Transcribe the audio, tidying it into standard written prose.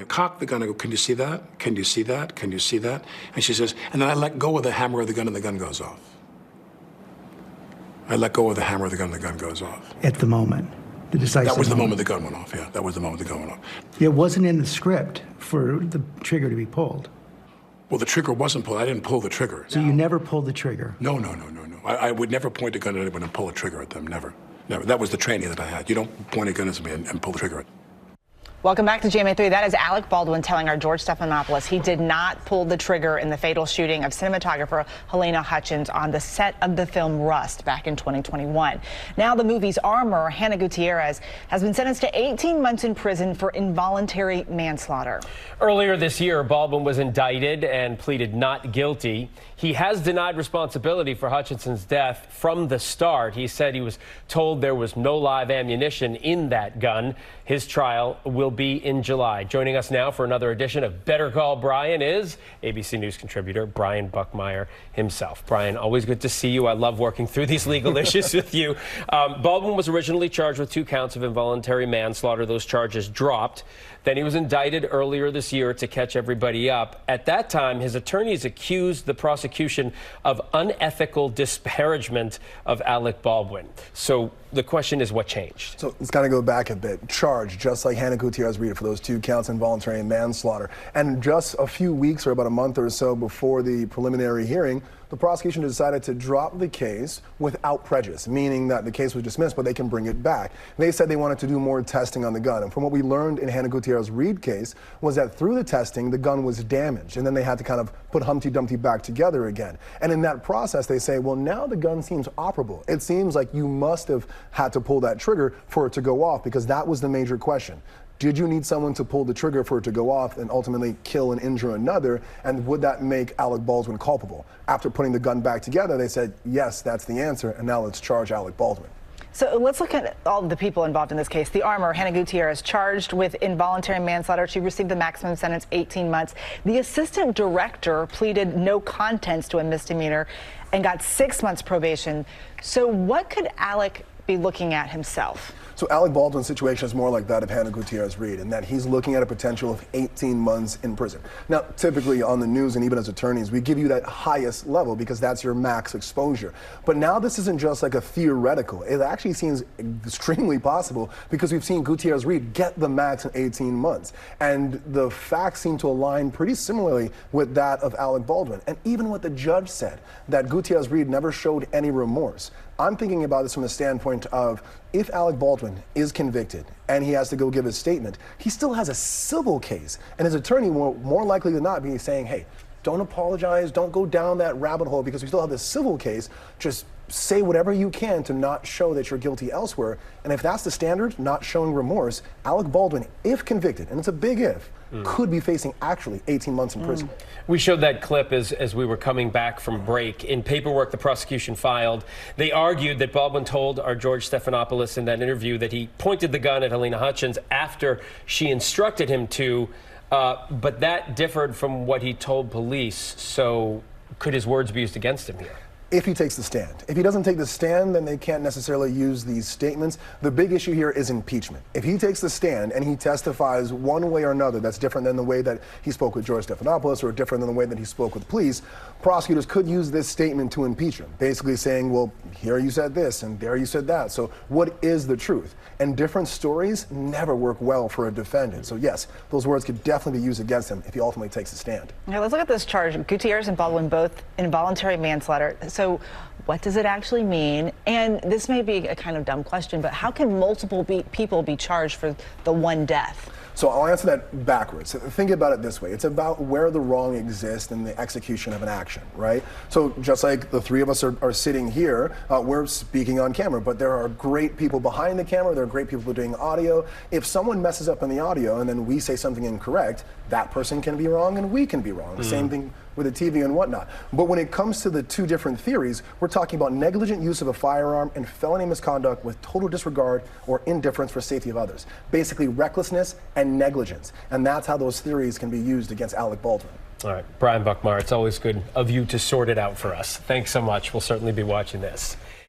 cock the gun. I go, can you see that? Can you see that? Can you see that? And she says, and then I let go of the hammer of the gun and the gun goes off. I let go of the hammer of the gun and the gun goes off. At the moment, the decisive That was the moment the gun went off, yeah. That was the moment the gun went off. It wasn't in the script for the trigger to be pulled. Well, the trigger wasn't pulled. I didn't pull the trigger. So you never pulled the trigger? No. I would never point a gun at anyone and pull a trigger at them, never. That was the training that I had. You don't point a gun at me and pull the trigger. Welcome back to GMA3. That is Alec Baldwin telling our George Stephanopoulos he did not pull the trigger in the fatal shooting of cinematographer Helena Hutchins on the set of the film Rust back in 2021. Now the movie's armor, Hannah Gutierrez, has been sentenced to 18 months in prison for involuntary manslaughter. Earlier this year, Baldwin was indicted and pleaded not guilty. He has denied responsibility for Hutchinson's death from the start. He said he was told there was no live ammunition in that gun. His trial will be in July. Joining us now for another edition of Better Call Brian is ABC News contributor Brian Buckmire himself. Brian, always good to see you. I love working through these legal issues with you. Baldwin was originally charged with 2 counts of involuntary manslaughter. Those charges dropped. Then he was indicted earlier this year to catch everybody up. At that time, his attorneys accused the prosecution of unethical disparagement of Alec Baldwin. So the question is, what changed? So let's kind of go back a bit. Charged, just like Hannah Gutierrez for those 2 counts involuntary manslaughter. And just a few weeks or about a month or so before the preliminary hearing, the prosecution decided to drop the case without prejudice, meaning that the case was dismissed, but they can bring it back. They said they wanted to do more testing on the gun. And from what we learned in Hannah Gutierrez's Reed case was that through the testing, the gun was damaged. And then they had to kind of put Humpty Dumpty back together again. And in that process, they say, well, now the gun seems operable. It seems like you must have had to pull that trigger for it to go off, because that was the major question. Did you need someone to pull the trigger for it to go off and ultimately kill and injure another? And would that make Alec Baldwin culpable? After putting the gun back together, they said, yes, that's the answer. And now let's charge Alec Baldwin. So let's look at all of the people involved in this case. The armor, Hannah Gutierrez, charged with involuntary manslaughter. She received the maximum sentence, 18 months. The assistant director pleaded no contents to a misdemeanor and got 6 months probation. So what could Alec be looking at himself? So Alec Baldwin's situation is more like that of Hannah Gutierrez in that he's looking at a potential of 18 months in prison. Now, typically on the news and even as attorneys, we give you that highest level because that's your max exposure. But now this isn't just like a theoretical. It actually seems extremely possible because we've seen Gutierrez get the max in 18 months. And the facts seem to align pretty similarly with that of Alec Baldwin. And even what the judge said, that Gutierrez never showed any remorse. I'm thinking about this from the standpoint of if Alec Baldwin is convicted and he has to go give his statement, he still has a civil case. And his attorney will more likely than not be saying, hey, don't apologize, don't go down that rabbit hole because we still have this civil case. Just say whatever you can to not show that you're guilty elsewhere. And if that's the standard, not showing remorse, Alec Baldwin, if convicted, and it's a big if, could be facing actually 18 months in prison. We showed that clip as we were coming back from break. In paperwork the prosecution filed, they argued that Baldwin told our George Stephanopoulos in that interview that he pointed the gun at Helena Hutchins after she instructed him to, but that differed from what he told police. So could his words be used against him here? If he takes the stand. If he doesn't take the stand, then they can't necessarily use these statements. The big issue here is impeachment. If he takes the stand and he testifies one way or another that's different than the way that he spoke with George Stephanopoulos or different than the way that he spoke with police, prosecutors could use this statement to impeach him, basically saying, well, here you said this and there you said that. So what is the truth? And different stories never work well for a defendant. So yes, those words could definitely be used against him if he ultimately takes a stand. Okay, let's look at this charge. Gutierrez and Baldwin both involuntary manslaughter. So what does it actually mean? And this may be a kind of dumb question, but how can multiple people be charged for the one death? So I'll answer that backwards. Think about it this way. It's about where the wrong exists in the execution of an action, right? So just like the three of us are sitting here, we're speaking on camera, but there are great people behind the camera. There are great people doing audio. If someone messes up in the audio and then we say something incorrect, that person can be wrong and we can be wrong. The same thing with the TV and whatnot. But when it comes to the two different theories, we're talking about negligent use of a firearm and felony misconduct with total disregard or indifference for safety of others. Basically recklessness and negligence. And that's how those theories can be used against Alec Baldwin. All right, Brian Buckmire, it's always good of you to sort it out for us. Thanks so much. We'll certainly be watching this.